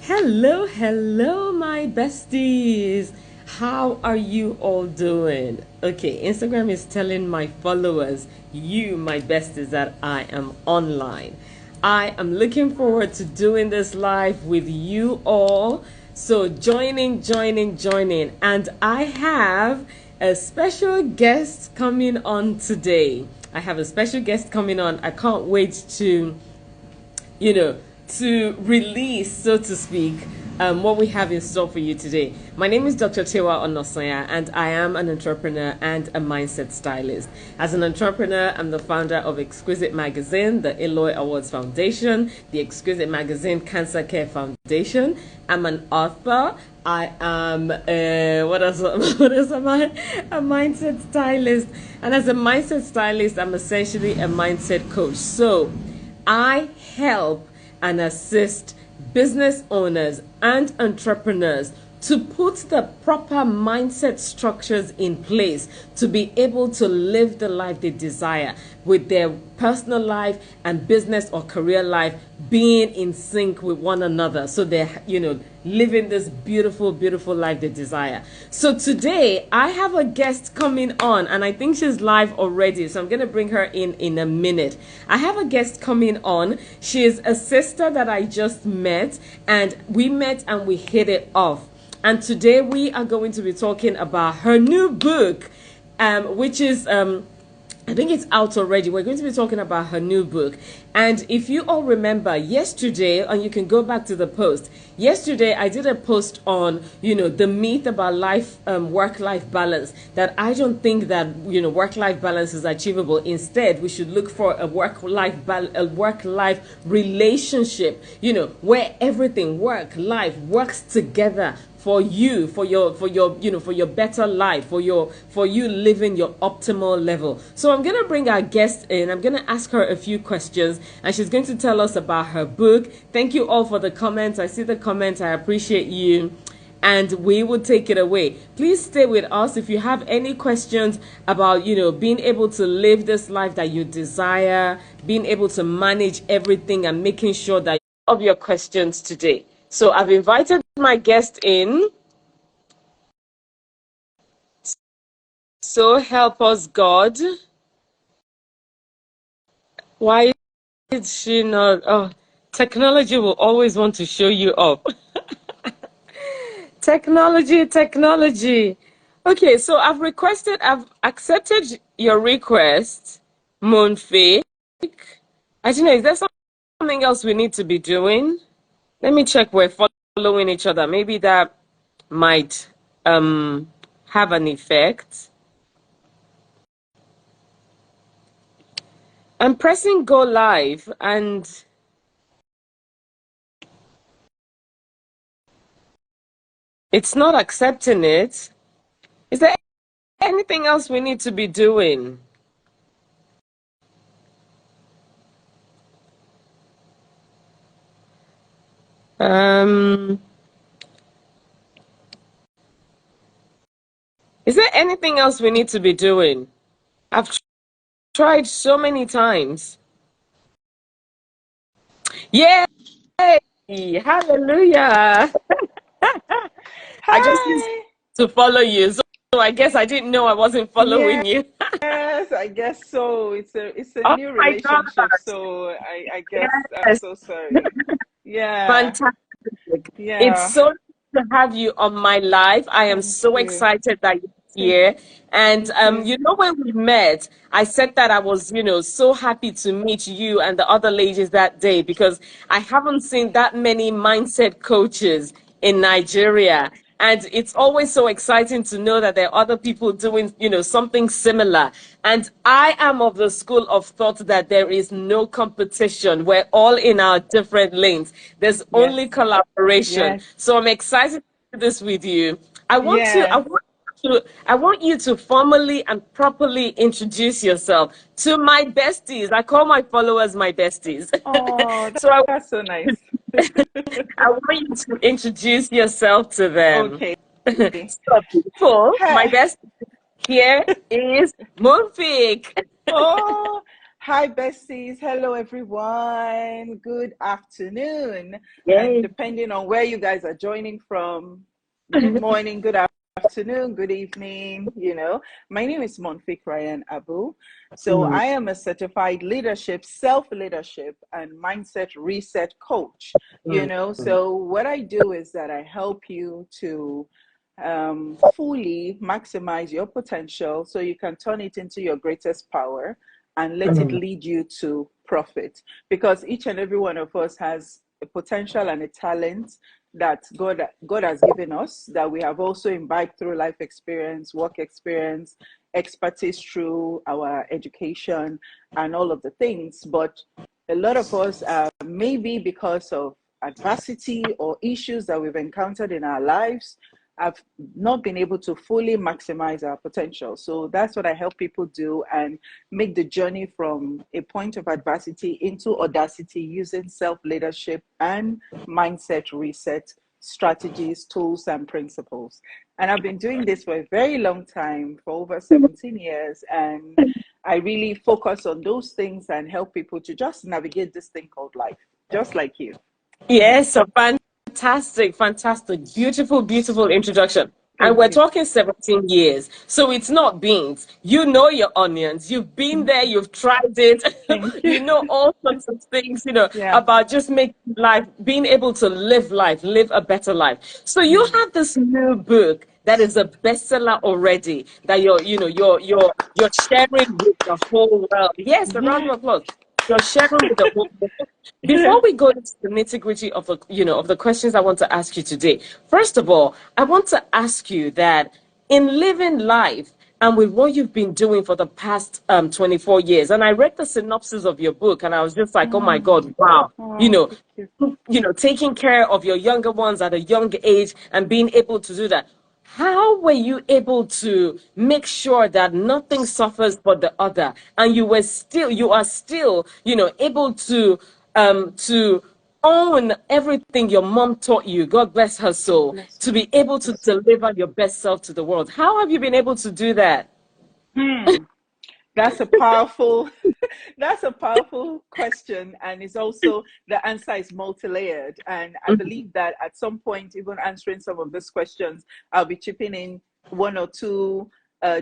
Hello, hello, my besties. How are you all doing? Okay, Instagram is telling my followers, you, my besties, that I am online. I am looking forward to doing this live with you all. So, joining. And I have a special guest coming on today. I have a special guest coming on. I can't wait you know, to release, so to speak, what we have in store for you today. My name is Dr. Tewa Onasanya, and I am an entrepreneur and a mindset stylist. As an entrepreneur, I'm the founder of Exquisite Magazine, the Eloy Awards Foundation, the Exquisite Magazine Cancer Care Foundation. I'm an author. I am what else? What else am I? A mindset stylist, and as a mindset stylist, I'm essentially a mindset coach. So I help and assist business owners and entrepreneurs to put the proper mindset structures in place to be able to live the life they desire, with their personal life and business or career life being in sync with one another, so they're living this beautiful life they desire. So today I have a guest coming on, and I think she's live already, so I'm going to bring her in a minute. I have a guest coming on. She is a sister that I just met, and we hit it off. And today we are going to be talking about her new book, which is, I think it's out already. We're going to be talking about her new book. And if you all remember yesterday, and you can go back to the post, yesterday I did a post on, the myth about work-life balance, that I don't think that, work-life balance is achievable. Instead, we should look for a work-life relationship, where everything, work, life, works together for you, for your better life, for you living your optimal level. So I'm gonna bring our guest in. I'm gonna ask her a few questions, and she's going to tell us about her book. Thank you all for the comments. I see the comments. I appreciate you. And we will take it away. Please stay with us if you have any questions about, being able to live this life that you desire, being able to manage everything, and making sure that of your questions today. So I've invited my guest in. So help us God. Why is she not? Oh, technology will always want to show you up. Technology. Okay, so I've accepted your request, Mounfiq. I don't know, is there something else we need to be doing? Let me check. We're following each other. Maybe that might have an effect. I'm pressing go live and it's not accepting it. Is there anything else we need to be doing? Is there anything else we need to be doing? I've tried so many times. Yay! Hallelujah! I just used Hi. to follow you, so I guess I didn't know I wasn't following you. Yes, I guess so. It's a Oh new my God! relationship, so I guess I'm Yes, so sorry. Yeah. fantastic. It's Yeah. so nice to have you on my live. I am Thank so you. excited that you're Thank here. And you. when we met, I said that I was, so happy to meet you and the other ladies that day, because I haven't seen that many mindset coaches in Nigeria. And it's always so exciting to know that there are other people doing, something similar. And I am of the school of thought that there is no competition. We're all in our different lanes. There's Yes. only collaboration. Yes. So I'm excited to do this with you. Yeah. I want you to formally and properly introduce yourself to my besties. I call my followers my besties. Oh, So that's so nice. I want you to introduce yourself to them. Okay. So, people, my Hi. best here is Mounfiq. Oh, Hi, besties. Hello, everyone. Good afternoon. And Yay. depending on where you guys are joining from, good morning, good afternoon, good evening. My name is Mounfiq Raiyan Abu. So Mm, I am a certified leadership, self-leadership, and mindset reset coach. mm, mm, So what I do is that I help you to fully maximize your potential so you can turn it into your greatest power and let it mm. lead you to profit. Because each and every one of us has a potential and a talent that God has given us, that we have also imbibed through life experience, work experience, expertise through our education, and all of the things. But a lot of us, maybe because of adversity or issues that we've encountered in our lives, have not been able to fully maximize our potential. So that's what I help people do, and make the journey from a point of adversity into audacity using self-leadership and mindset reset strategies, tools, and principles. And I've been doing this for a very long time, for over 17 years. And I really focus on those things and help people to just navigate this thing called life, just like you. Yes, a fantastic, fantastic, beautiful, beautiful introduction. And Thank we're you. talking 17 years. So it's not beans. You know your onions. You've been there, you've tried it. Thank you. You know all sorts of things, Yeah. about just making life, being able to live life, live a better life. So you Mm. have this new book that is a bestseller already that you're sharing with the whole world. Yes, a round Yeah. of applause. You're sharing with the whole world. Yeah. Before we go into the nitty-gritty of the questions I want to ask you today, first of all, I want to ask you that in living life and with what you've been doing for the past 24 years, and I read the synopsis of your book, and I was just like, oh my Mm. God, wow, Oh, thank you. taking care of your younger ones at a young age and being able to do that. How were you able to make sure that nothing suffers for the other, and you are still, able to own everything your mom taught you, God bless her God soul, bless to her. be able to deliver your best self to the world? How have you been able to do that? Hmm. That's a powerful that's a powerful question, and it's also, the answer is multi-layered. And I Mhm. believe that at some point, even answering some of these questions, I'll be chipping in one or two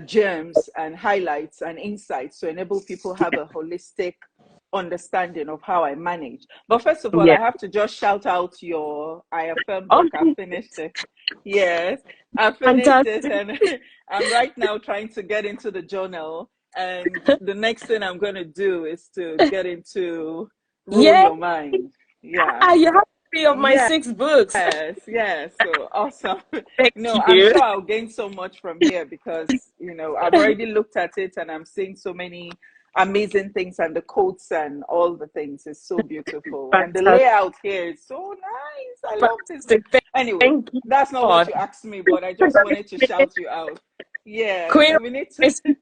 germs and highlights and insights to enable people have a holistic understanding of how I manage. But first of all, Yeah. I have to just shout out your I Affirm book. I Okay. finished it. Yes, I finished it, Fantastic. and I'm right now trying to get into the journal. And the next thing I'm going to do is to get into Rule Yeah. Your Mind. Yeah. You have 3 of my Yes, 6 books. yes. So awesome. Thank I'm you. sure I'll gain so much from here because, I've already looked at it and I'm seeing so many amazing things, and the quotes and all the things is so beautiful. And the Fantastic. layout here is so nice. I love this book. Fantastic. Anyway, Thank you, that's not what God. you asked me, but I just wanted to shout you out. Yeah. Queen So of we need to Christine.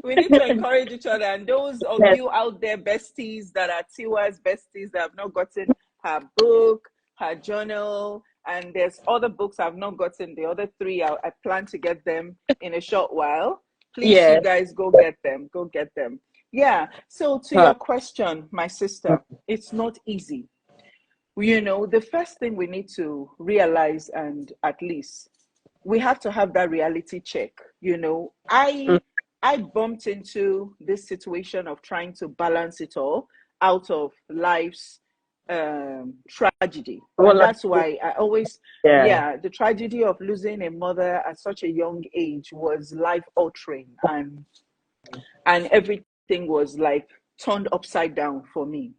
we need to encourage each other. And those of Yes. you out there, besties, that are Tiwa's besties, that have not gotten her book, her journal, and there's other books I've not gotten. The other three, I plan to get them in a short while. Please, you Yes. guys, go get them. Go get them. Yeah. So to your question, my sister, it's not easy. The first thing we need to realize, and at least we have to have that reality check. I bumped into this situation of trying to balance it all out of life's tragedy. And Well, that's why I always, yeah. yeah, the tragedy of losing a mother at such a young age was life altering, and everything was like turned upside down for me.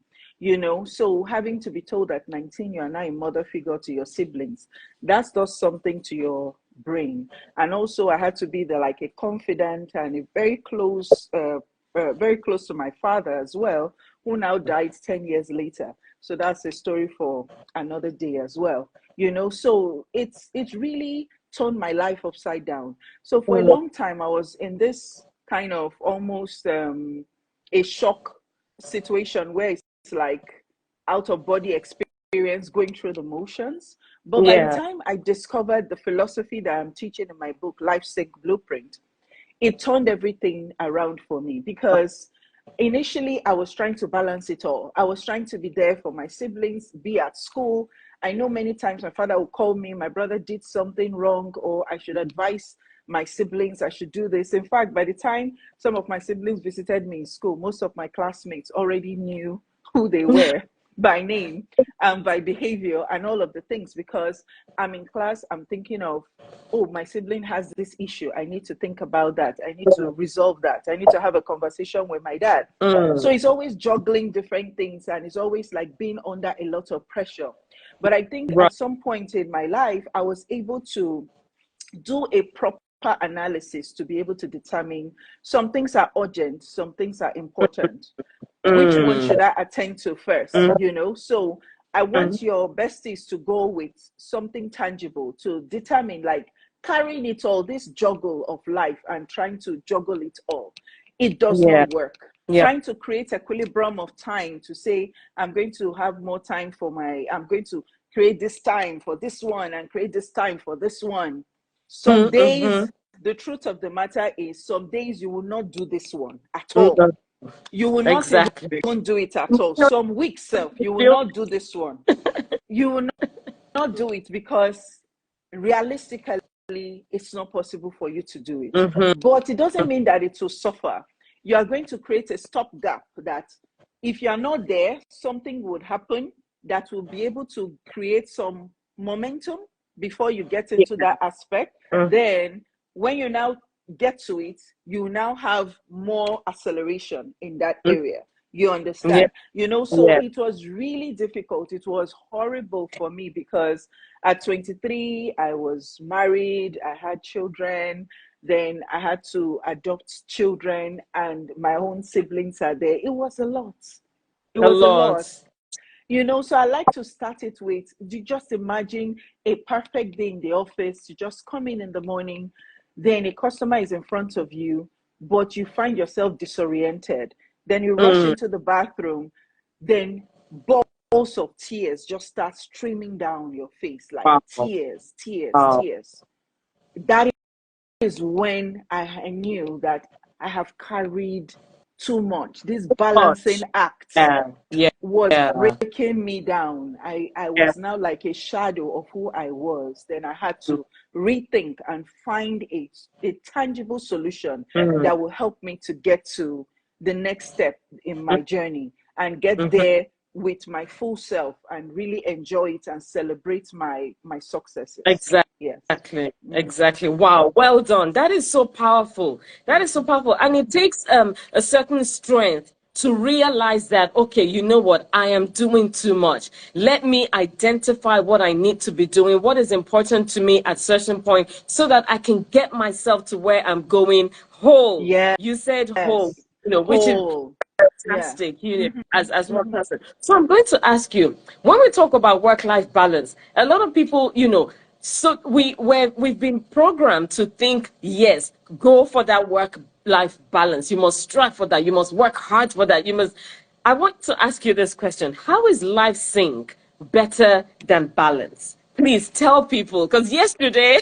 So having to be told at 19 you are now a mother figure to your siblings, that does something to your brain. And also I had to be the like a confident and a very close to my father as well, who now died 10 years later. So that's a story for another day as well. So it's really turned my life upside down. So for a Mm, long time I was in this kind of almost a shock situation where it's like out of body experience, going through the motions. But by the yeah. time I discovered the philosophy that I'm teaching in my book, Life Sync Blueprint, it turned everything around for me, because initially I was trying to balance it all. I was trying to be there for my siblings, be at school. I know many times my father would call me, my brother did something wrong, or I should advise my siblings I should do this. In fact, by the time some of my siblings visited me in school, most of my classmates already knew who they were by name and by behavior and all of the things, because I'm in class, I'm thinking of, oh, my sibling has this issue. I need to think about that. I need to resolve that. I need to have a conversation with my dad. So it's always juggling different things, and it's always like being under a lot of pressure. But I think Right. at some point in my life, I was able to do a proper analysis to be able to determine some things are urgent, some things are important. Which one Mm. should I attend to first? Mm. You know, so I Mm. want your besties to go with something tangible to determine, like, carrying it all, this juggle of life and trying to juggle it all. It does Yeah. not work. Yeah. Trying to create equilibrium of time to say, I'm going to have more time for I'm going to create this time for this one and create this time for this one. Some Mm-hmm. days, the truth of the matter is, some days you will not do this one at all. Mm. You will not Exactly. even do it at all. No, Some weeks, self, you will you not do this one. You will not do it because realistically, it's not possible for you to do it. Mm-hmm. But it doesn't mean that it will suffer. You are going to create a stopgap that if you are not there, something would happen that will be able to create some momentum before you get into that aspect. Mm. Then, when you now get to it, you now have more acceleration in that Mm. area. You Yeah. understand? You know, so Yeah. it was really difficult. It was horrible for me because at 23, I was married, I had children, then I had to adopt children, and my own siblings are there. It was a lot. It A was a lot. lot. You know, so I like to start it with, you just imagine a perfect day in the office. You just come in the morning, then a customer is in front of you, but you find yourself disoriented. Then you rush Mm. into the bathroom, then balls of tears just start streaming down your face, like Wow. tears, tears, Wow. tears. That is when I knew that I have carried too much. This balancing Much. act Yeah. Yeah. was Yeah. breaking me down. I Yeah. was now like a shadow of who I was. Then I had to rethink and find a tangible solution Mm. that will help me to get to the next step in my journey and get Mm-hmm. there with my full self and really enjoy it and celebrate my successes. Yes. Exactly. Mm. Exactly. Wow. Well done. That is so powerful. That is so powerful. And it takes a certain strength to realize that, okay, you know what? I am doing too much. Let me identify what I need to be doing, what is important to me at certain point so that I can get myself to where I'm going whole. Yes. You said whole, which is Whole. Yeah. fantastic, Mm-hmm. as one Mm-hmm. person. So I'm going to ask you, when we talk about work-life balance, a lot of people, so we've been programmed to think, yes, go for that work-life balance. You must strive for that. You must work hard for that. I want to ask you this question. How is life sync better than balance? Please tell people, because yesterday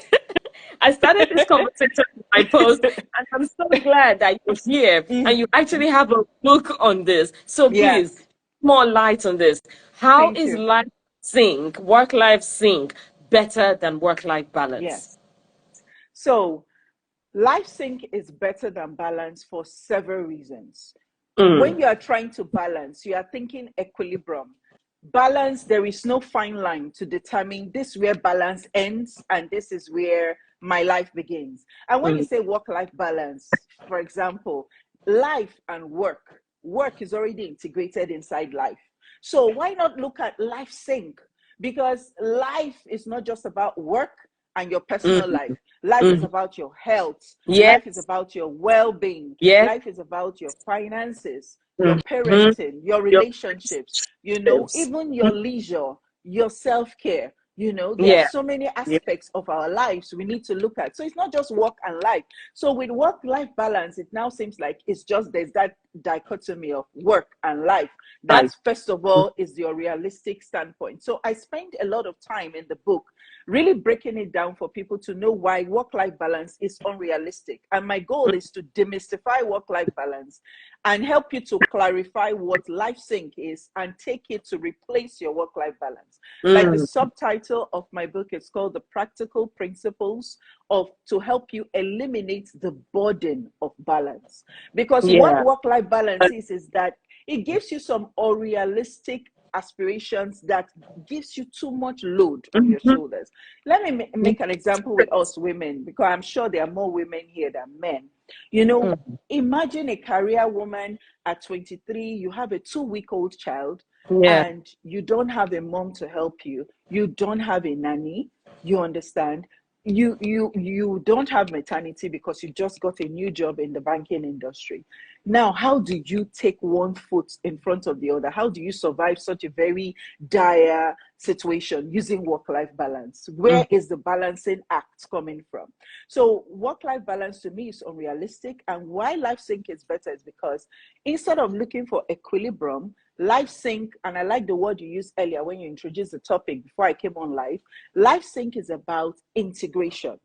I started this conversation with my post, and I'm so glad that you're here and you actually have a book on this. So Yeah. please, more light on this. How Thank is you. life sync, work-life sync, better than work-life balance? Yes. So life sync is better than balance for several reasons. Mm. When you are trying to balance, you are thinking equilibrium. Balance, there is no fine line to determine this where balance ends and this is where my life begins. And when you Mm. say work-life balance, for example, life and work is already integrated inside life. So why not look at life sync? Because life is not just about work and your personal Mm. life. Life is Mm. about your health. Life is Yes, about your well-being. yes. Life is about your finances, your Mm-hmm. parenting, your Your relationships, relationships. even your leisure, your self-care. There are Yeah. so many Yeah. aspects of our lives we need to look at. So it's not just work and life. So with work-life balance, it now seems like it's just there's that dichotomy of work and life. Right. That's, first of all, is your realistic standpoint. So I spend a lot of time in the book really breaking it down for people to know why work-life balance is unrealistic. And my goal is to demystify work-life balance and help you to clarify what life sync is and take it to replace your work-life balance. Like the subtitle of my book is called The Practical Principles of to help you eliminate the burden of balance. Because what work-life balance is that it gives you some unrealistic aspirations that gives you too much load on your shoulders. Let me make an example with us women, because I'm sure there are more women here than men. You know, imagine a career woman at 23, you have a 2-week-old child, and you don't have a mom to help you. You don't have a nanny. You understand? You don't have maternity because you just got a new job in the banking industry. Now, how do you take one foot in front of the other? How do you survive such a very dire situation using work-life balance? Where is the balancing act coming from? So work-life balance to me is unrealistic. And why life sync is better is because instead of looking for equilibrium, life sync, and I like the word you used earlier when you introduced the topic before I came on life sync is about integration.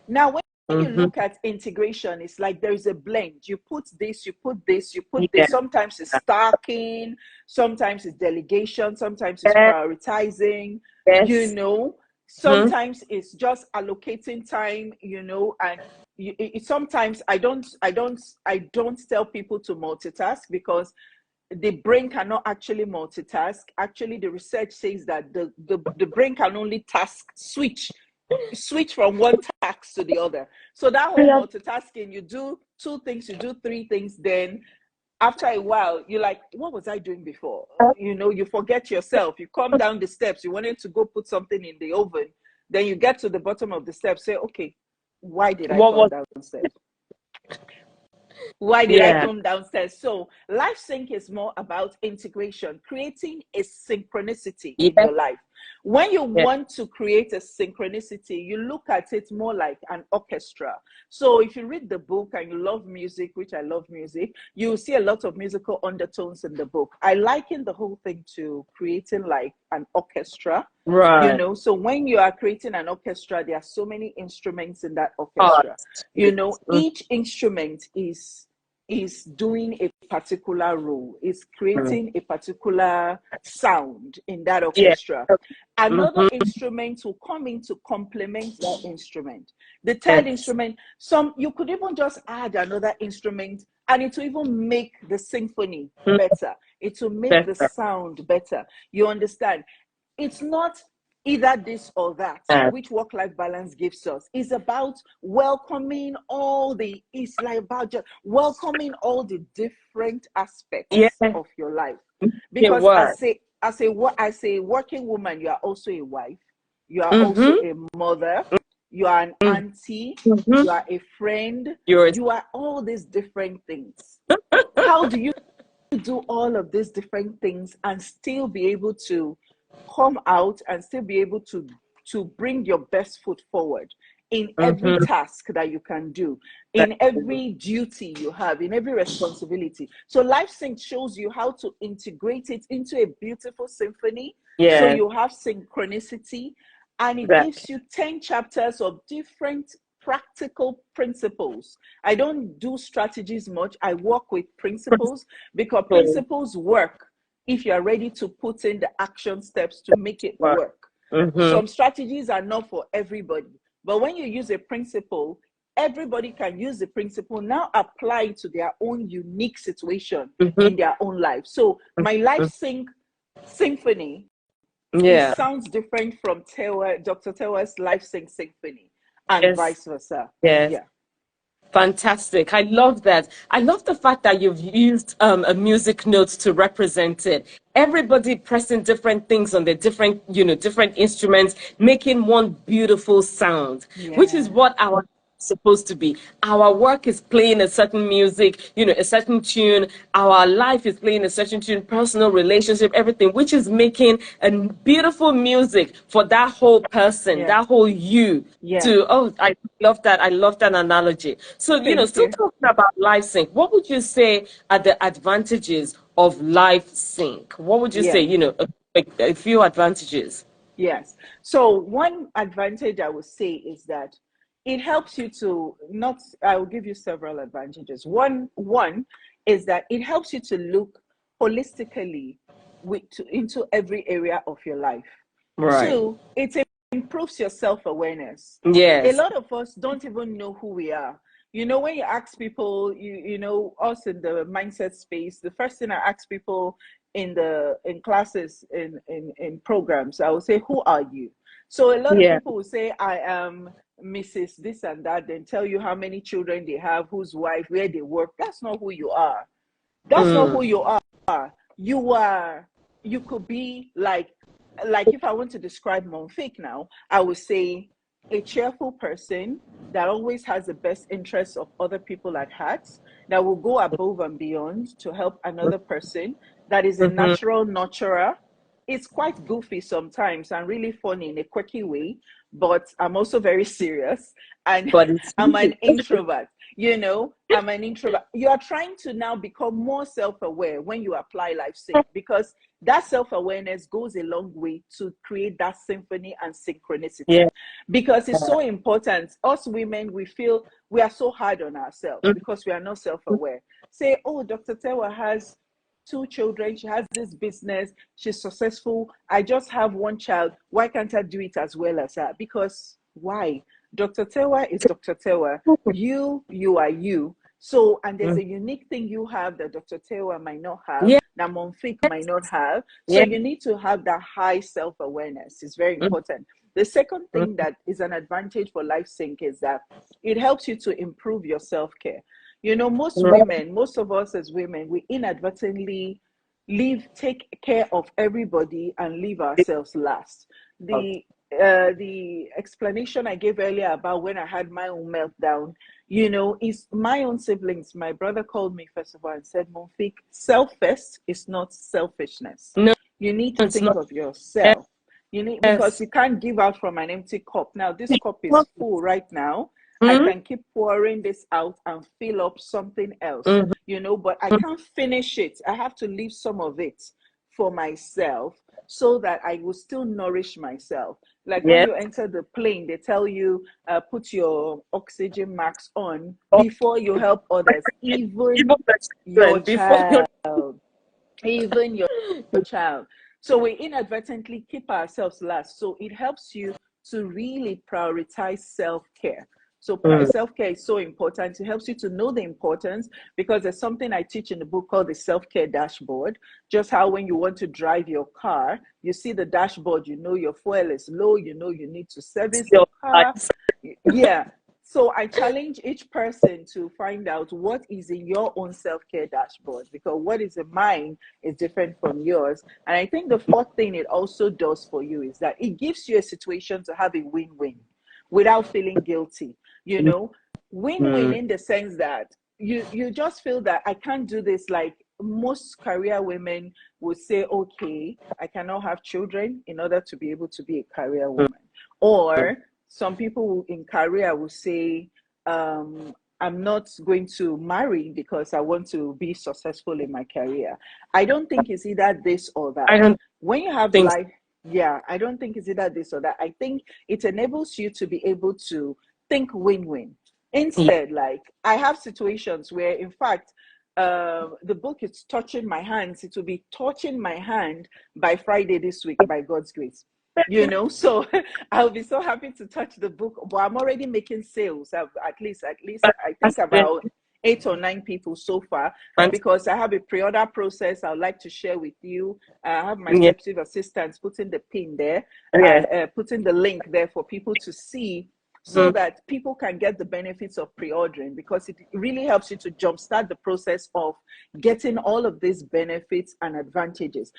Now, when you look at integration, it's like there is a blend. You put this, you put this, you put this. Sometimes it's stacking, sometimes it's delegation, sometimes it's prioritizing, you know, sometimes it's just allocating time, you know, and sometimes I don't tell people to multitask because the brain cannot actually multitask. Actually, the research says that the brain can only switch from one task to the other. So that whole multitasking, you do 2 things, you do 3 things, then after a while, you're like, what was I doing before? You know, you forget yourself. You come down the steps, you wanted to go put something in the oven. Then you get to the bottom of the steps, say, okay, why did I come downstairs? Why did I come downstairs? So life sync is more about integration, creating a synchronicity in your life. When you want to create a synchronicity, you look at it more like an orchestra. So if you read the book and you love music, which I love music, you see a lot of musical undertones in the book. I liken the whole thing to creating like an orchestra. You know, so when you are creating an orchestra, there are so many instruments in that orchestra. You know, each instrument is doing a particular role, is creating a particular sound in that orchestra. Another instrument will come in to complement that instrument. The third instrument, you could even just add another instrument and it will even make the symphony better. It will make the sound better. You understand? It's not either this or that, which work-life balance gives us. It's about welcoming it's like about just welcoming all the different aspects of your life. Because as a working woman, you are also a wife, you are also a mother, you are an auntie, you are a friend, you are all these different things. How do you do all of these different things and still be able to come out and still be able to bring your best foot forward in every task that you can do, in every duty you have, in every responsibility? So life sync shows you how to integrate it into a beautiful symphony. So you have synchronicity, and it gives you 10 chapters of different practical principles. I don't do strategies much. I work with principles because principles work if you're ready to put in the action steps to make it work. Some strategies are not for everybody, but when you use a principle, everybody can use the principle, now apply it to their own unique situation in their own life. So my life symphony sounds different from Dr. Tewa's life sync symphony, and vice versa. Fantastic. I love that. I love the fact that you've used a music note to represent it. Everybody pressing different things on the different instruments, making one beautiful sound, which is what our supposed to be. Our work is playing a certain music, a certain tune. Our life is playing a certain tune, personal relationship, everything, which is making a beautiful music for that whole person, that whole you. I love that. I love that analogy. So, still talking about life sync, what would you say are the advantages of life sync? What would you say, a few advantages? Yes. So one advantage I would say is that it helps you to not, I will give you several advantages. One is that it helps you to look holistically into every area of your life. Right. Two, it improves your self-awareness. A Yes. lot of us don't even know who we are. You know, when you ask people, us in the mindset space, the first thing I ask people in classes in programs, I will say, who are you? So a lot of Yeah. people will say, I am Mrs. This and that, then tell you how many children they have, whose wife, where they work. That's not who you are. That's not who Mm. you are. You are, you could be like if I want to describe Mounfiq now, I would say a cheerful person that always has the best interests of other people at heart, that will go above and beyond to help another person, that is a Mm-hmm. natural nurturer. It's quite goofy sometimes and really funny in a quirky way, but I'm also very serious, and But it's I'm an sweet. introvert. I'm an introvert. You are trying to now become more self-aware when you apply life sync, because that self-awareness goes a long way to create that symphony and Yeah. synchronicity, because it's so important. Us women, we feel we are so hard on ourselves because we are not self-aware. Say, oh, Dr. Tewa has two children, she has this business, she's successful, I just have one child, why can't I do it as well as her? Because why? Dr. Tewa is Dr. Tewa. You are you. So, and there's Mm. a unique thing you have that Dr. Tewa might not have, Yeah. that Monfik might not have. So Yeah. you need to have that high self-awareness. It's very important. The second thing Mm-hmm. that is an advantage for life sync is that it helps you to improve your self-care. Most Right. women, most of us as women, we inadvertently take care of everybody and leave ourselves last. The explanation I gave earlier about when I had my own meltdown, is my own siblings. My brother called me first of all and said, Monfik, self first is not selfishness. No, You need to it's think not. of yourself. You need, because Yes. you can't give out from an empty cup. Now, this cup is full right now. I Mm-hmm. can keep pouring this out and fill up something else, Mm-hmm. but I can't finish it. I have to leave some of it for myself so that I will still nourish myself. Like when Yeah. you enter the plane, they tell you, put your oxygen mask on before you help others, even Even the your children before you. child, even your child. So we inadvertently keep ourselves last. So it helps you to really prioritize self-care. So Mm. self-care is so important. It helps you to know the importance, because there's something I teach in the book called the self-care dashboard. Just how when you want to drive your car, you see the dashboard, your fuel is low, you need to service the Your car. life. Yeah. So I challenge each person to find out what is in your own self-care dashboard, because what is in mine is different from yours. And I think the fourth thing it also does for you is that it gives you a situation to have a win-win without feeling guilty. You know, win-win Mm. in the sense that you just feel that I can't do this. Like most career women would say, okay, I cannot have children in order to be able to be a career woman. Or some people in career will say, I'm not going to marry because I want to be successful in my career. I don't think it's either this or I that. don't When you have think. life, yeah, I don't think it's either this or that. I think it enables you to be able to think win-win. Yeah. Instead, like I have situations where, in fact, the book is touching my hands. It will be touching my hand by Friday this week, by God's grace. So I'll be so happy to touch the book, but I'm already making sales. At least I think about 8 or 9 people so far, because I have a pre-order process I'd like to share with you. I have my Yeah. executive assistants putting the pin there Yeah. and putting the link there for people to see, so Mm. that people can get the benefits of pre-ordering, because it really helps you to jumpstart the process of getting all of these benefits and advantages.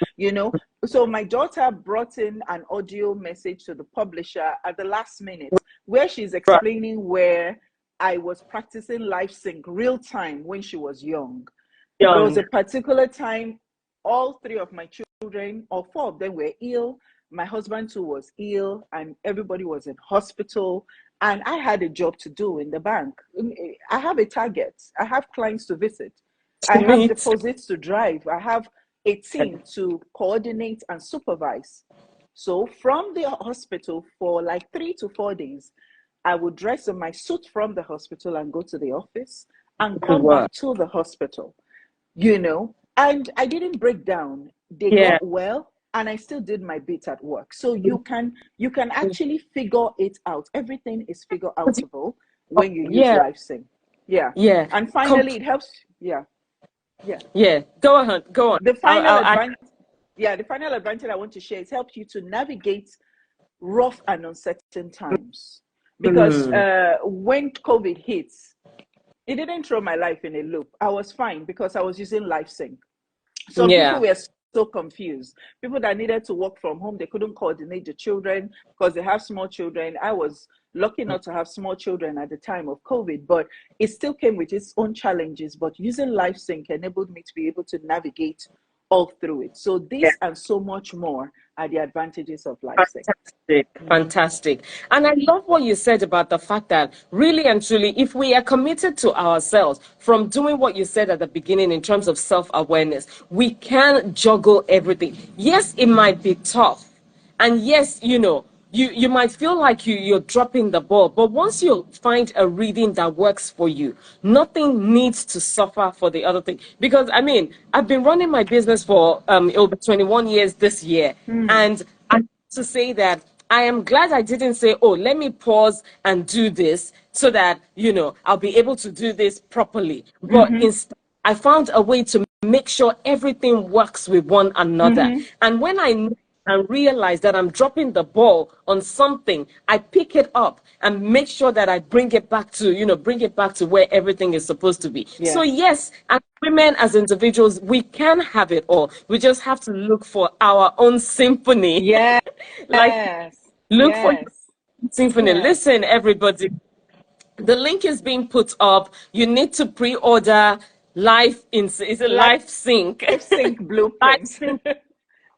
So my daughter brought in an audio message to the publisher at the last minute, where she's Right. explaining where I was practicing life sync real time when she was young. There was Young. a particular time all three of my children, or four of them, were ill. My husband too was ill, and everybody was in hospital. And I had a job to do in the bank. I have a target. I have clients to visit. I have Me too. deposits to drive. I have a team to coordinate and supervise. So from the hospital for like 3 to 4 days, I would dress in my suit from the hospital and go to the office and To come back work. to the hospital, you know, and I didn't break down. They Yeah. got well and I still did my bit at work. So you can actually figure it out. Everything is figure outable when you use Yeah. LifeSync. Yeah. Yeah. And Com- finally it helps. Yeah. Yeah. yeah. Go on. Go on. The final I'll advantage, yeah, the final advantage I want to share is help you to navigate rough and uncertain times. Because mm, when COVID hits, it didn't throw my life in a loop. I was fine because I was using LifeSync. Some people yeah. were so confused. People that needed to work from home, they couldn't coordinate the children because they have small children. I was lucky not to have small children at the time of COVID, but it still came with its own challenges. But using LifeSync enabled me to be able to navigate all through it. So this and so much more are the advantages of LifeSync. Fantastic, fantastic. And I love what you said about the fact that really and truly, if we are committed to ourselves from doing what you said at the beginning in terms of self-awareness, we can juggle everything. Yes, it might be tough. And yes, you might feel like you're dropping the ball, but once you find a reading that works for you, nothing needs to suffer for the other thing. Because I mean, I've been running my business for over 21 years this year, Mm. and I have to say that I am glad I didn't say, oh, let me pause and do this so that I'll be able to do this properly. But Mm-hmm. instead, I found a way to make sure everything works with one another. Mm-hmm. And when I and realize that I'm dropping the ball on something, I pick it up and make sure that I bring it back to where everything is supposed to be. So Yes. yes, as women, as individuals, we can have it all. We just have to look for our own symphony. Yes. Like, look for your Yes. symphony. Yes. Listen, everybody, the link is being put up. You need to pre-order is it Life life sync? sync life blueprint. sync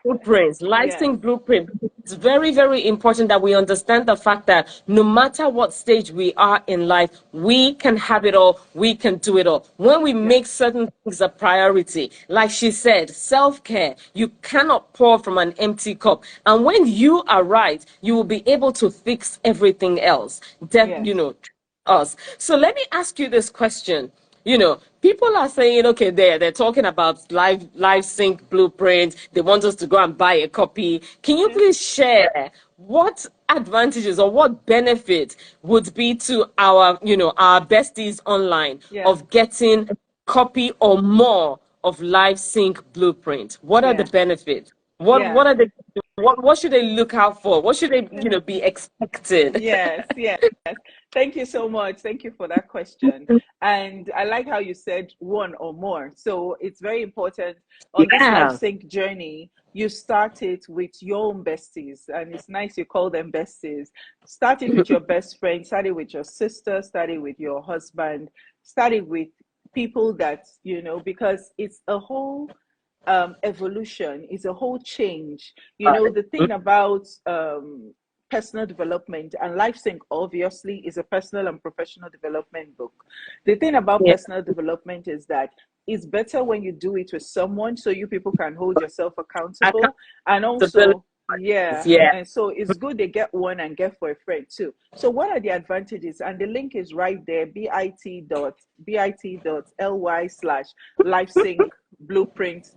blueprints, Yes. licensing blueprint. It's very, very important that we understand the fact that no matter what stage we are in life, we can have it all, we can do it all. When we Yeah. make certain things a priority, like she said, self-care, you cannot pour from an empty cup. And when you are right, you will be able to fix everything else. Yes. Us. So let me ask you this question. People are saying, okay, they're talking about live sync blueprints. They want us to go and buy a copy. Can you Yeah. please share what advantages or what benefit would be to our besties online Yeah. of getting a copy or more of live sync blueprint? What are the Yeah. benefits? What Yeah. what are they what should they look out for? What should they, Yeah. be expected? Yes. Yes. Thank you so much. Thank you for that question. And I like how you said one or more. So it's very important on this life Yeah. sync journey. You start it with your own besties, and it's nice you call them besties. Start it with your best friend, start it with your sister, start it with your husband, start it with people that because it's a whole evolution, it's a whole change. The thing about personal development, and LifeSync obviously is a personal and professional development book. The thing about Yeah. personal development is that it's better when you do it with someone so you people can hold yourself accountable. And Accountability. also, yeah, Yeah. and so it's good they get one and get for a friend too. So what are the advantages? And the link is right there, bit.ly/LifeSync blueprint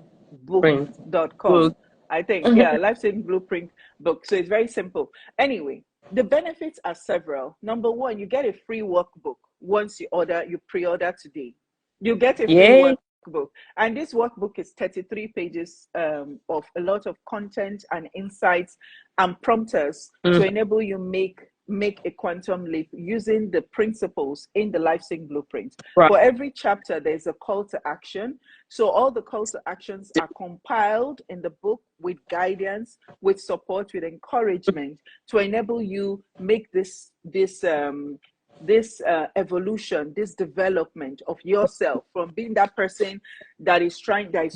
Print. book.com. Book. I think, yeah, Life Saving Blueprint book. So it's very simple. Anyway, the benefits are several. Number one, you get a free workbook once you pre-order today. You get a free Yay. workbook. And this workbook is 33 pages of a lot of content and insights and prompters to Mhm. enable you make a quantum leap using the principles in the LifeSync blueprint. Right. For every chapter, there's a call to action. So all the call to actions are compiled in the book with guidance, with support, with encouragement to enable you make this evolution, this development of yourself from being that person that is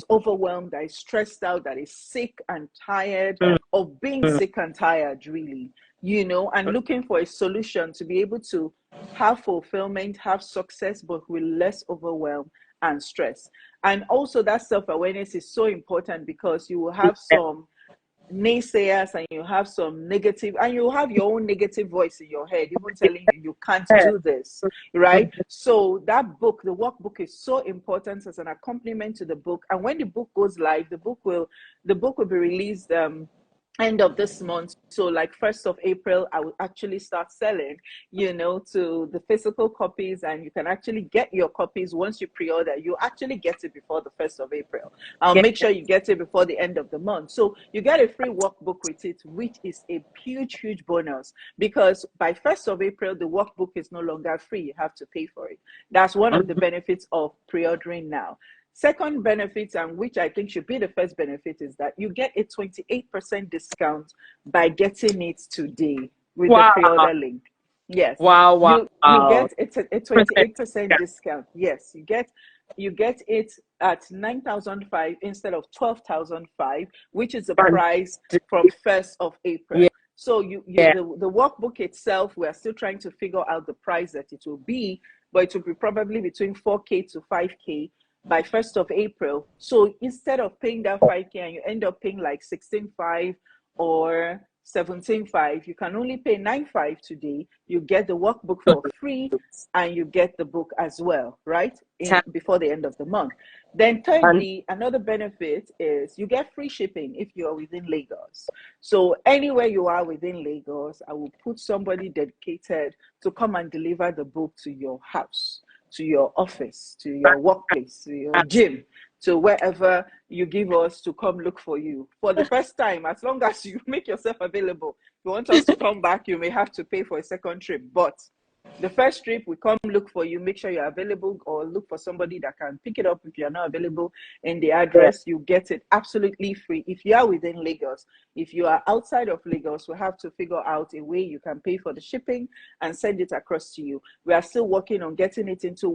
overwhelmed, that is stressed out, that is sick and tired of being sick and tired, really, and looking for a solution to be able to have fulfillment, have success, but with less overwhelm and stress. And also that self-awareness is so important because you will have some naysayers, and you have some negative, and you have your own negative voice in your head, even telling you you can't do this, right? So that book, the workbook, is so important as an accompaniment to the book. And when the book goes live, the book will be released end of this month. So like 1st of April, I will actually start selling, to the physical copies, and you can actually get your copies once you pre-order. You actually get it before the 1st of April. I'll make sure you get it before the end of the month. So you get a free workbook with it, which is a huge, huge bonus, because by 1st of April, the workbook is no longer free. You have to pay for it. That's one of the benefits of pre-ordering now. Second benefit, and which I think should be the first benefit, is that you get a 28% discount by getting it today with the pre-order link. Yes. Wow. You get a 28% discount. Yes, you get it at 9,005 instead of 12,005, which is the price from 1st of April. Yeah. So the workbook itself, we are still trying to figure out the price that it will be, but it will be probably between 4K to 5K by 1st of April. So instead of paying that 5K and you end up paying like 16.5 or 17.5, you can only pay 9.5 today. You get the workbook for free, and you get the book as well, right? Before the end of the month. Then thirdly, another benefit is you get free shipping if you are within Lagos. So anywhere you are within Lagos, I will put somebody dedicated to come and deliver the book to your house, to your office, to your workplace, to your gym, to wherever you give us to come look for you for the first time. As long as you make yourself available. If you want us to come back, you may have to pay for a second trip, but the first trip, we come look for you, make sure you're available, or look for somebody that can pick it up if you're not available in the address. You get it absolutely free if you are within Lagos. If you are outside of Lagos, we have to figure out a way you can pay for the shipping and send it across to you. We are still working on getting it into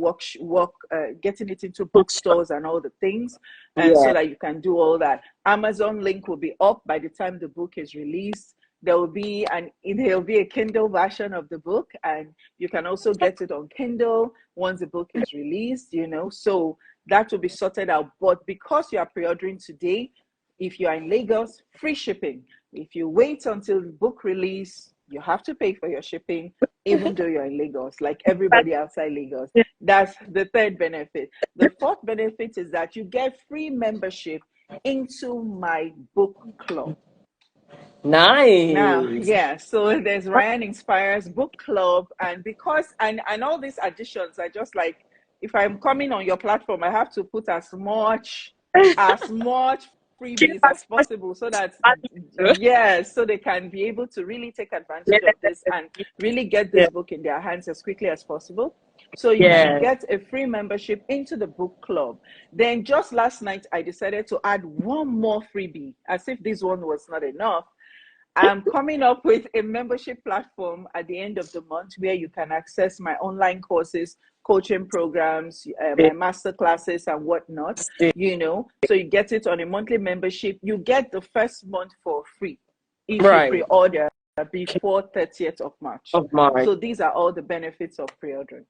bookstores and all the things, and so that you can do all that. Amazon link will be up by the time the book is released. There'll be a Kindle version of the book, and you can also get it on Kindle once the book is released, so that will be sorted out. But because you are pre-ordering today, if you are in Lagos, free shipping. If you wait until the book release, you have to pay for your shipping, even though you're in Lagos, like everybody outside Lagos. That's the third benefit. The fourth benefit is that you get free membership into my book club. Nice. Now, so there's Raiyan Inspires Book Club, and all these additions, I just like, if I'm coming on your platform, I have to put as much freebies as possible, so that so they can be able to really take advantage of this and really get this book in their hands as quickly as possible. So you get a free membership into the book club. Then just last night, I decided to add one more freebie, as if this one was not enough. I'm coming up with a membership platform at the end of the month where you can access my online courses, coaching programs, my master classes and whatnot, so you get it on a monthly membership. You get the first month for free if you pre-order before 30th of March. So these are all the benefits of pre-ordering.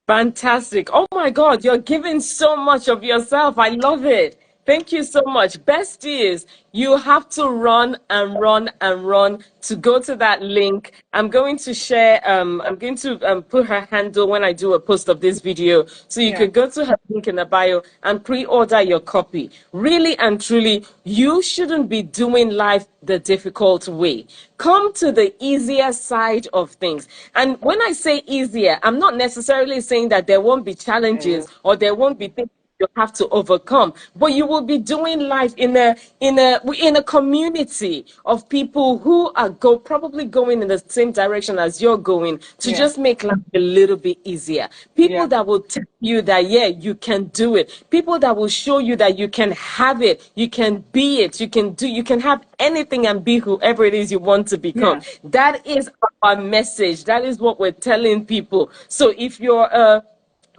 Fantastic. Oh my God, you're giving so much of yourself. I love it. Thank you so much. Besties, you have to run to go to that link. I'm going to share, I'm going to put her handle when I do a post of this video. So you can go to her link in the bio and pre-order your copy. Really and truly, you shouldn't be doing life the difficult way. Come to the easier side of things. And when I say easier, I'm not necessarily saying that there won't be challenges or there won't be things you have to overcome, but you will be doing life in a community of people who are probably going in the same direction as you're going, to just make life a little bit easier. People that will tell you that you can do it. People that will show you that you can have it, you can be it, you can have anything and be whoever it is you want to become. That is our message. That is what we're telling people. So if you're a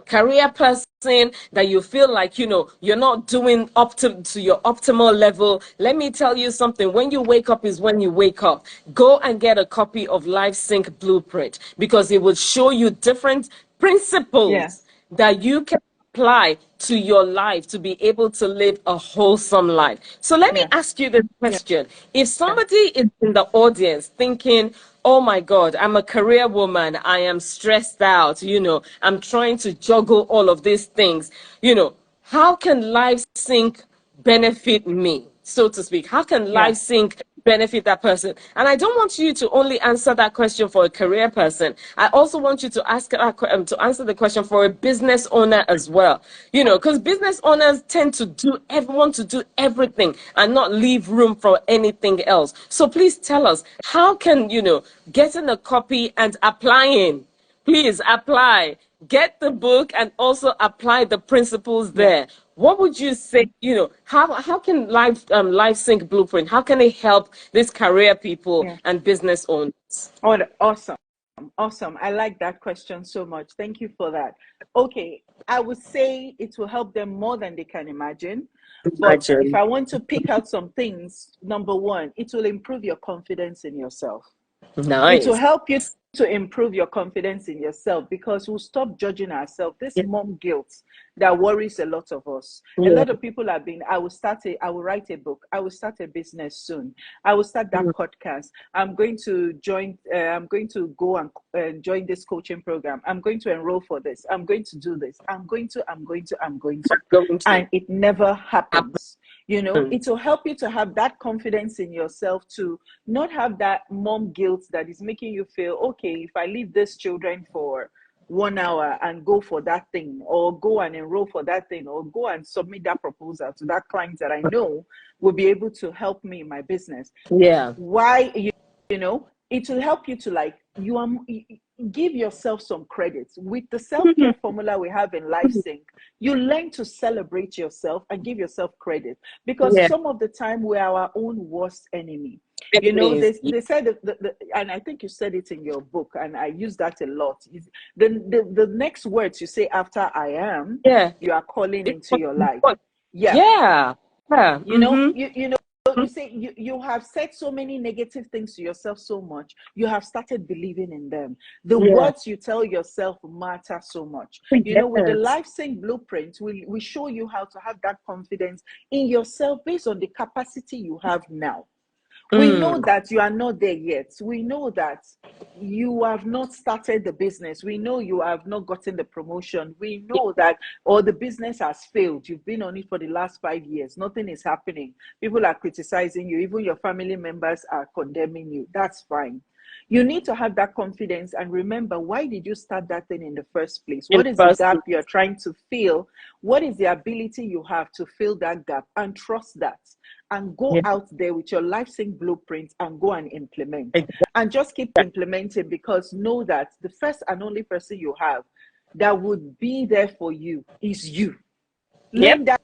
career person that you feel like you're not doing up to your optimal level, let me tell you something. When you wake up is when you wake up. Go and get a copy of Life Sync Blueprint, because it will show you different principles that you can apply to your life to be able to live a wholesome life. So let me Yeah. ask you this Yeah. question. If Yeah. somebody is in the audience thinking, oh my God, I'm a career woman, I am stressed out, I'm trying to juggle all of these things, how can life sync benefit me, so to speak? How can Yeah. life sync benefit that person? And I don't want you to only answer that question for a career person. I also want you to ask that, to answer the question for a business owner as well. Because business owners tend to want to do everything and not leave room for anything else. So please tell us, how can, getting a copy and applying, please apply, get the book and also apply the principles Yeah. there. What would you say, how can life sync blueprint, how can it help these career people Yeah. and business owners? Oh, awesome. Awesome. I like that question so much. Thank you for that. Okay. I would say it will help them more than they can imagine. But if Imagine. I want to pick out some things, number one, it will improve your confidence in yourself. It will Nice. help you to improve your confidence in yourself because we'll stop judging ourselves. This Yeah. mom guilt that worries a lot of us. A Yeah. lot of people have been, I will write a book. I will start a business soon. I will start that Mm. podcast. I'm going to go and join this coaching program. I'm going to enroll for this. I'm going to do this. I'm going to. Going to And it never happen. happens. It will help you to have that confidence in yourself to not have that mom guilt that is making you feel, okay, if I leave these children for 1 hour and go for that thing, or go and enroll for that thing, or go and submit that proposal to that client that I know will be able to help me in my business. Yeah. Why, it will help you to give yourself some credit with the self-care formula we have in life sync. You learn to celebrate yourself and give yourself credit, because Yeah. some of the time we're our own worst enemy. Anyways, They said and I think you said it in your book, and I use that a lot. The next words you say after I am, yeah. you are calling It's into your life. what- Yeah. Yeah. Yeah. You say you have said so many negative things to yourself so much, you have started believing in them. The Yeah. words you tell yourself matter so much. With the Yes. life sync blueprint, we show you how to have that confidence in yourself based on the capacity you have now. We know Mm. that you are not there yet. We know that you have not started the business. We know you have not gotten the promotion. We know that, or the business has failed. You've been on it for the last 5 years. Nothing is happening. People are criticizing you. Even your family members are condemning you. That's fine. You need to have that confidence and remember, why did you start that thing in the first place? In What is the first, gap you're trying to fill? What is the ability you have to fill that gap? And trust that. And go yeah. out there with your life sync blueprint and go and implement. Exactly. And just keep implementing, because know that the first and only person you have that would be there for you is you. Yep. Learn that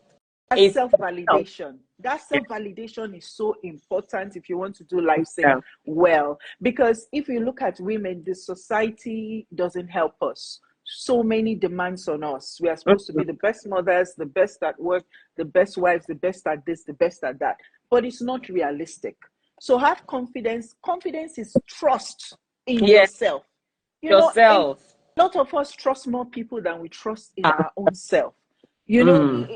It's self-validation. That self-validation is so important if you want to do life sync yeah. well. Because if you look at women, the society doesn't help us. So many demands on us. We are supposed to be the best mothers, the best at work, the best wives, the best at this, the best at that. But it's not realistic. So have confidence. Confidence is trust in Yeah. yourself. A Yourself. lot of us trust more people than we trust in Ah, our own self. mm.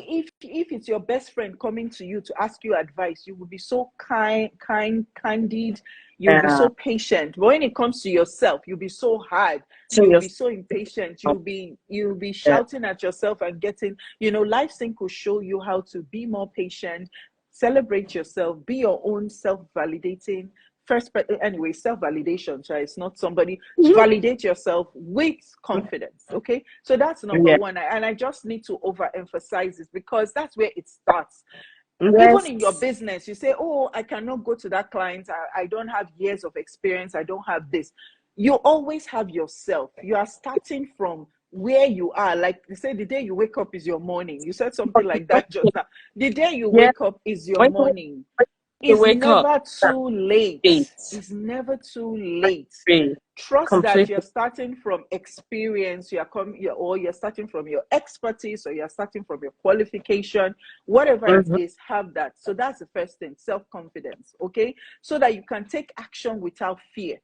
If it's your best friend coming to you to ask you advice, you will be so candid, you'll be Yeah. so patient. But when it comes to yourself, you'll be so hard, So you'll be yourself. so impatient, you'll be shouting at yourself and getting, life sync will show you how to be more patient, celebrate yourself, be your own self-validating anyway, self-validation. So it's not somebody. Validate yourself with confidence. Okay, so that's number Yeah. one. And I just need to overemphasize this because that's where it starts. Even Yes. in your business, you say, oh, I cannot go to that client. I don't have years of experience. I don't have this. You always have yourself. You are starting from where you are. Like you say, the day you wake up is your morning. You said something like that just now. The day you Yeah. wake up is your When morning. you It's wake up, never too late. great. It's never too late. Great. Trust that Completely. you're starting from experience, or you're starting from your expertise, or you're starting from your qualification, whatever it Mhm. is, have that. So that's the first thing, self-confidence, okay? So that you can take action without fear.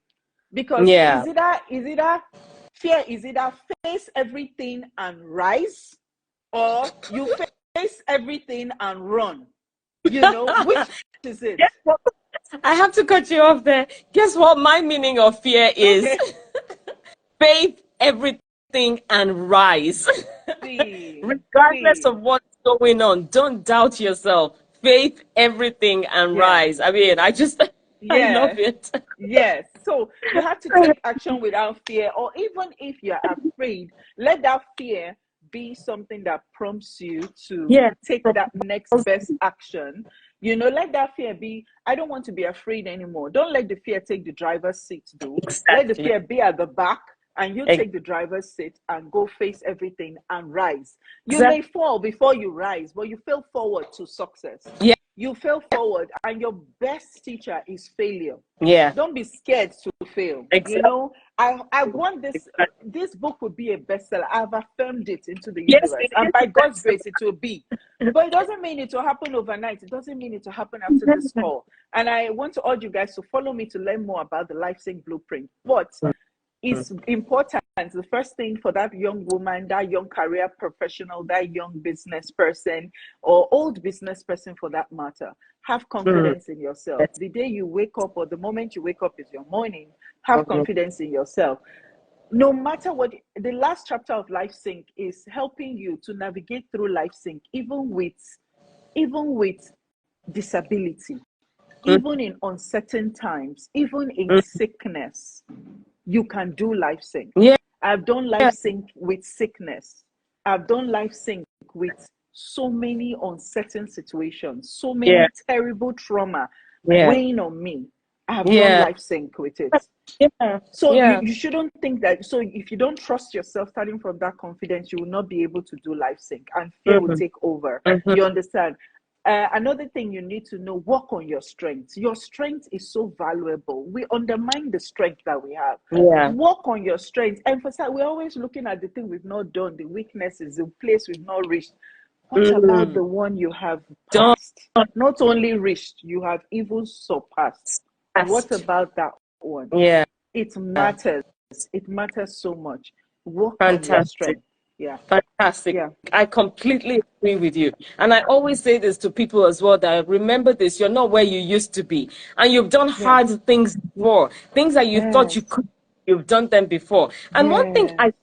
Because Yeah. fear is either face everything and rise, or you face everything and run. You know, which is it? I have to cut you off there. Guess what my meaning of fear is? Okay. Faith, everything, and rise. See, Regardless see. of what's going on, don't doubt yourself. Faith, everything, and Yeah. rise. I mean, I Yeah. love it. Yes. So you have to take action without fear, or even if you're afraid, let that fear be something that prompts you to Yeah. take that next best action. You know, let that fear be, I don't want to be afraid anymore. Don't let the fear take the driver's seat, though. Let the Exactly. fear be at the back, and you Exactly. take the driver's seat and go face everything and rise. You may fall before you rise, but you fail forward to success. Yeah. You fail forward, and your best teacher is failure. Yeah. Don't be scared to fail. You Exactly. know, I want this book would be a bestseller. I've affirmed it into the Yes, universe, it and is. by God's grace it will be. But it doesn't mean it will happen overnight. It doesn't mean it will happen after this call. And I want to urge you guys to follow me to learn more about the Life Sync Blueprint. But it's important. The first thing for that young woman, that young career professional, that young business person, or old business person for that matter, have confidence in yourself. The day you wake up, or the moment you wake up, is your morning. Have confidence in yourself. No matter what, the last chapter of Life Sync is helping you to navigate through Life Sync, even with disability, even in uncertain times, even in sickness. You can do Life Sync. Yeah. I've done Life Sync with sickness. I've done Life Sync with so many uncertain situations, so Yeah. many terrible trauma Yeah. weighing on me. I have done Yeah. Life Sync with it. Yeah. So Yeah. you shouldn't think that. So if you don't trust yourself, starting from that confidence, you will not be able to do Life Sync, and fear will Mhm. take over. Mhm. You understand? Another thing you need to know: work on your strengths. Your strength is so valuable. We undermine the strength that we have. Yeah. Work on your strengths. Emphasize. We're always looking at the thing we've not done, the weaknesses, the place we've not reached. What about Mm. the one you have Don't passed? Not only reached, you have even surpassed. What ask. about that one? Yeah. It matters. It matters so much. Work on your Fantastic. strength. Yeah. Fantastic. Yeah. I completely agree with you. And I always say this to people as well, that remember this, you're not where you used to be. And you've done Yeah. hard things before. Things that you thought you Yes. could, you've done them before. And one thing Yes. I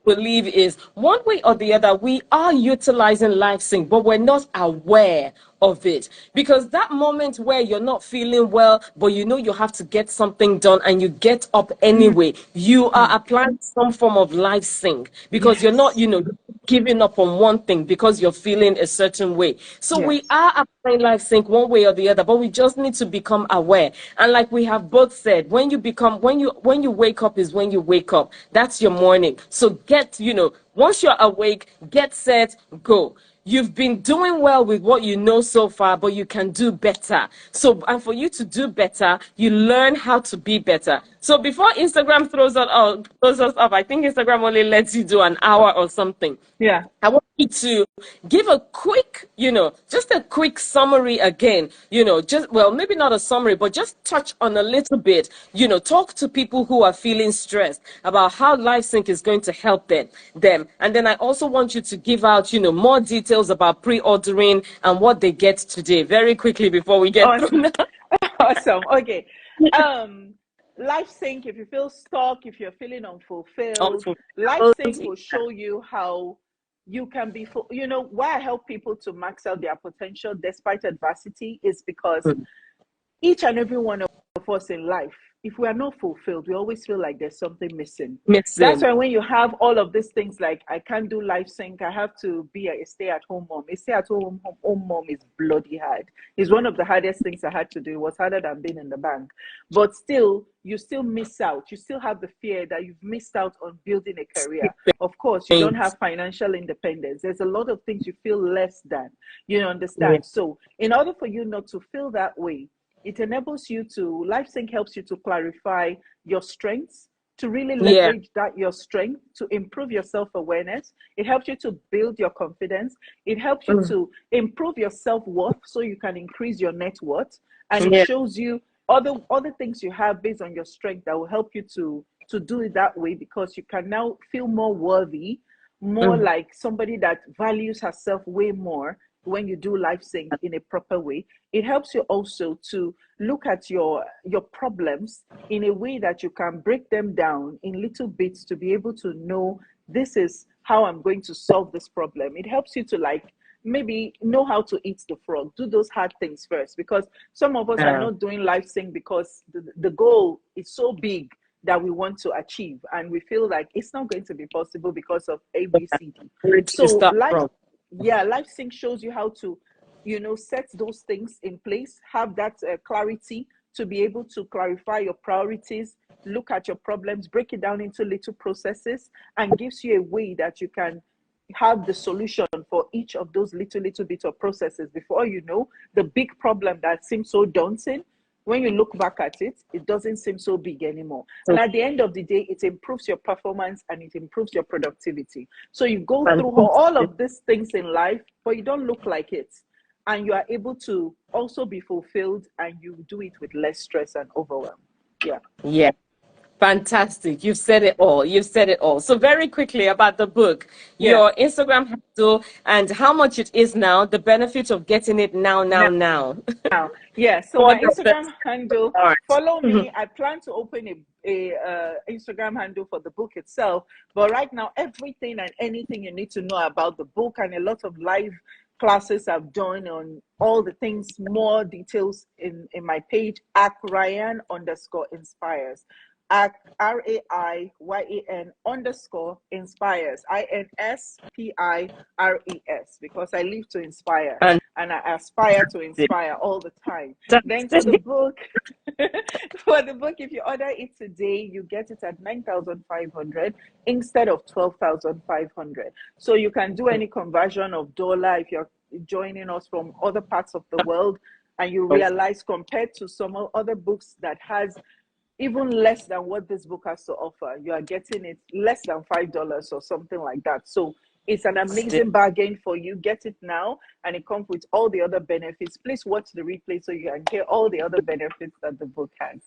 believe is one way or the other, we are utilizing life sync, but we're not aware of it, because that moment where you're not feeling well, but you know you have to get something done and you get up anyway, you are applying some form of life sync, because you're not, Yes. giving up on one thing because you're feeling a certain way. So we Yes. are applying life sync one way or the other, but we just need to become aware. And like we have both said, when you wake up is when you wake up. That's your morning. So once you're awake, get set, go. You've been doing well with what you know so far, but you can do better. So, and for you to do better, you learn how to be better. So before Instagram throws us up, I think Instagram only lets you do an hour or something. Yeah. I want you to give a quick, just a quick summary again, well, maybe not a summary, but just touch on a little bit, talk to people who are feeling stressed about how LifeSync is going to help them. And then I also want you to give out, more details about pre-ordering and what they get today, very quickly before we get Awesome. through. Awesome. Okay. Um, Life Sync, if you feel stuck, if you're feeling unfulfilled, Life Sync will show you how you can be why I help people to max out their potential despite adversity is because each and every one of us in life, if we are not fulfilled, we always feel like there's something missing. That's Missing. why when you have all of these things, like I can't do Life Sync, I have to be a stay-at-home mom. A stay-at-home mom is bloody hard. It's one of the hardest things I had to do. It was harder than being in the bank. But still, you still miss out. You still have the fear that you've missed out on building a career. Of course, you don't have financial independence. There's a lot of things you feel less than. You Yeah. understand? So in order for you not to feel that way, it enables you to, LifeSync helps you to clarify your strengths, to really Yeah. leverage that your strength, to improve your self-awareness. It helps you to build your confidence. It helps you to improve your self-worth so you can increase your net worth. And it Yeah. shows you other things you have based on your strength that will help you to do it that way, because you can now feel more worthy, more like somebody that values herself way more when you do life sync in a proper way. It helps you also to look at your problems in a way that you can break them down in little bits to be able to know this is how I'm going to solve this problem. It helps you to like maybe know how to eat the frog, do those hard things first, because some of us are not doing life sync because the goal is so big that we want to achieve, and we feel like it's not going to be possible because of ABCD. Where do you So start from? life sync shows you how to, you know, set those things in place, have that clarity to be able to clarify your priorities, look at your problems, break it down into little processes, and gives you a way that you can have the solution for each of those little bits of processes. Before you know, the big problem that seems so daunting, when you look back at it, it doesn't seem so big anymore. And at the end of the day, it improves your performance and it improves your productivity. So you go through all of these things in life, but you don't look like it. And you are able to also be fulfilled, and you do it with less stress and overwhelm. Yeah. Yeah. Fantastic. You've said it all. You've said it all. So very quickly about the book, Yeah. your Instagram handle and how much it is now, the benefit of getting it now. Yeah, so For my your Instagram handle, All right. follow me. I plan to open a Instagram handle for the book itself, but right now everything and anything you need to know about the book and a lot of live classes I've done on all the things, more details in my page at Raiyan underscore inspires. At Raiyan underscore inspires, INSPIRES, because I live to inspire and I aspire to inspire all the time. Then for the book, if you order it today, you get it at 9,500 instead of 12,500. So you can do any conversion of dollar if you're joining us from other parts of the world, and you realize compared to some other books that has even less than what this book has to offer, you are getting it less than $5 or something like that. So it's an amazing bargain for you. Get it now, and it comes with all the other benefits. Please watch the replay so you can hear all the other benefits that the book has.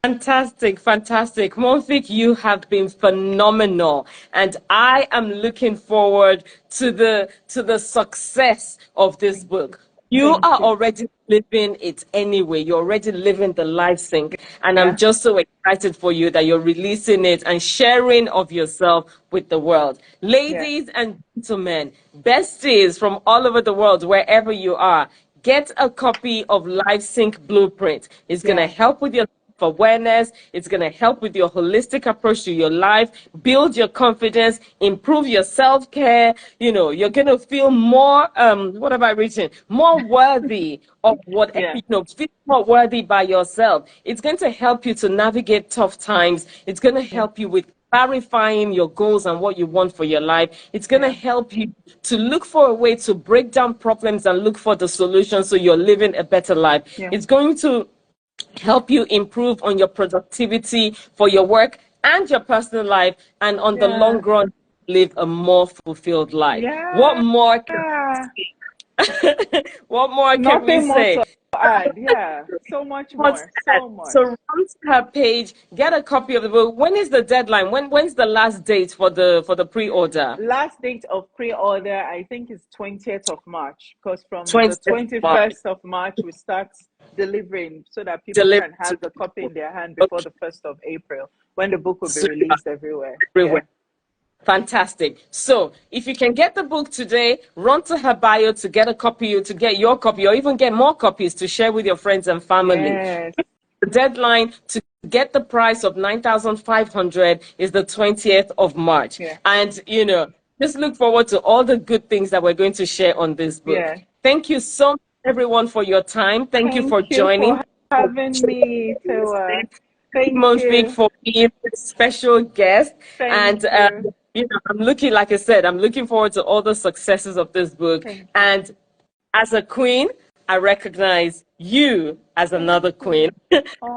Fantastic, fantastic. Mounfiq, you have been phenomenal. And I am looking forward to the success of this book. You Thank are you. already living it anyway. You're already living the life sync. And I'm Yeah. just so excited for you that you're releasing it and sharing of yourself with the world. Yeah. Ladies and gentlemen, besties from all over the world, wherever you are, get a copy of Life Sync Blueprint. It's going to Yeah. help with your awareness. It's going to help with your holistic approach to your life, build your confidence, improve your self-care. You know, you're going to feel more, what have I written? More worthy of whatever, Yeah. feel more worthy by yourself. It's going to help you to navigate tough times. It's going to Yeah. help you with clarifying your goals and what you want for your life. It's going to Yeah. help you to look for a way to break down problems and look for the solution so you're living a better life. Yeah. It's going to help you improve on your productivity for your work and your personal life, and on the long Yeah. run live a more fulfilled life. What Yeah. more can what more can we Nothing more say? to add. Yeah. So much What's more. that? So much. So run to her page, get a copy of the book. When is the deadline? When's the last date for the pre-order? Last date of pre-order, I think, is 20th of March, because from the 20th March. 21st of March we start delivering so that people Delivered can to have the copy people. in their hand before Okay. the 1st of April, when the book will be Super. released everywhere. Yeah. Everywhere. Fantastic. So if you can get the book today, run to her bio to get a copy, to get your copy, or even get more copies to share with your friends and family. Yes. The deadline to get the price of 9,500 is the 20th of March. Yeah. And, just look forward to all the good things that we're going to share on this book. Yeah. Thank you so much, everyone, for your time. Thank you Thank for you joining. for having me, Tewa. Thank Mounfiq you. for being a special guest. Thank And, you. I'm looking, like I said, I'm looking forward to all the successes of this book. Thank you. And as a queen, I recognize you as Thank another you. queen.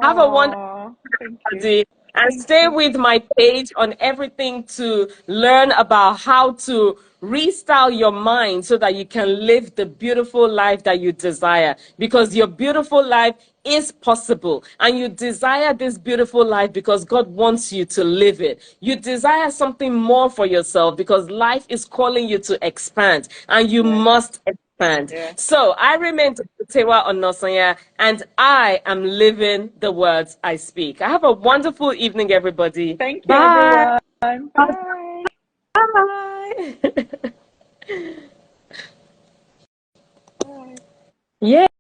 Have a wonderful Oh, thank you. day, And Thank stay you. with my page on everything to learn about how to restyle your mind so that you can live the beautiful life that you desire. Because your beautiful life is possible. And you desire this beautiful life because God wants you to live it. You desire something more for yourself because life is calling you to expand. And you Yeah. must expand. Yeah. So I remain Tewa Onasanya, and I am living the words I speak. I have a wonderful evening, everybody. Thank you, Bye. everyone. Bye. Bye. Bye. Yeah.